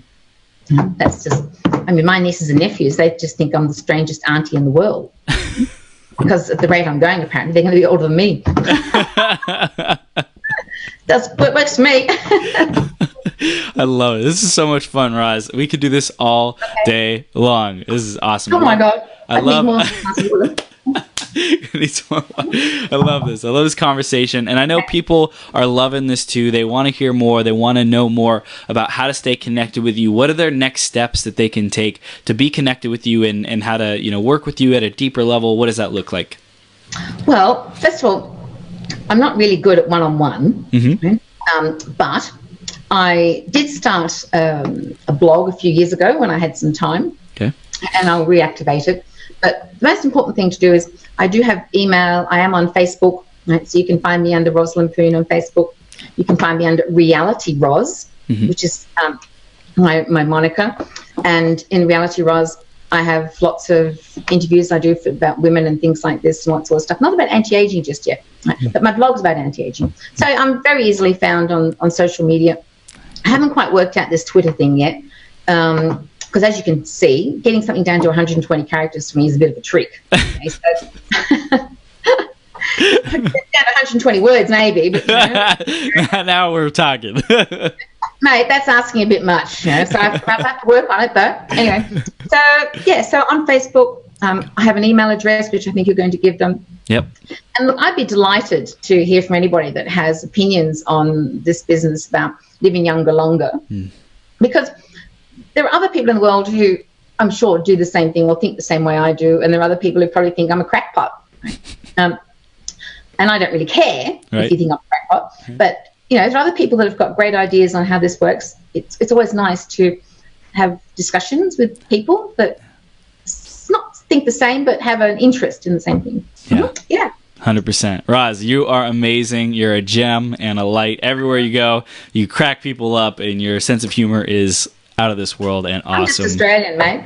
That's just, I mean, my nieces and nephews, they just think I'm the strangest auntie in the world. Because at the rate I'm going, apparently, they're going to be older than me. It works for me. I love it. This is so much fun, Roz. We could do this all day long. This is awesome. Oh, my God. I love I love this. I love this conversation. And I know people are loving this too. They want to hear more. They want to know more about how to stay connected with you. What are their next steps that they can take to be connected with you and how to, work with you at a deeper level? What does that look like? Well, first of all, I'm not really good at one-on-one, but I did start a blog a few years ago when I had some time. Okay. And I'll reactivate it. But the most important thing to do is I do have email. I am on Facebook, right? So you can find me under Roselyn Poon on Facebook. You can find me under Reality Ros, which is my moniker. And in Reality Ros, I have lots of interviews I do about women and things like this and lots of stuff. Not about anti-aging just yet, right? But my blog's about anti-aging. So I'm very easily found on social media. I haven't quite worked out this Twitter thing yet. Because as you can see, getting something down to 120 characters for me is a bit of a trick. Okay, so down to 120 words maybe, but now we're talking. Mate, that's asking a bit much. So I have to work on it though. Anyway, so on Facebook, I have an email address which I think you're going to give them. Yep. And look, I'd be delighted to hear from anybody that has opinions on this business about living younger longer, because there are other people in the world who I'm sure do the same thing or think the same way I do, and there are other people who probably think I'm a crackpot. And I don't really care if you think I'm a crackpot, but there are other people that have got great ideas on how this works. It's always nice to have discussions with people that not think the same but have an interest in the same thing. Yeah. 100%. Roz, you are amazing. You're a gem and a light everywhere you go. You crack people up, and your sense of humor is out of this world and awesome. I'm just Australian, mate.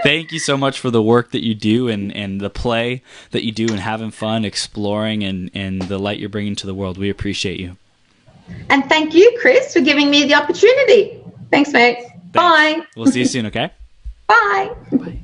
Thank you so much for the work that you do and the play that you do and having fun, exploring, and the light you're bringing to the world. We appreciate you. And thank you, Chris, for giving me the opportunity. Thanks, mate. Thanks. Bye. We'll see you soon, okay? Bye. Bye.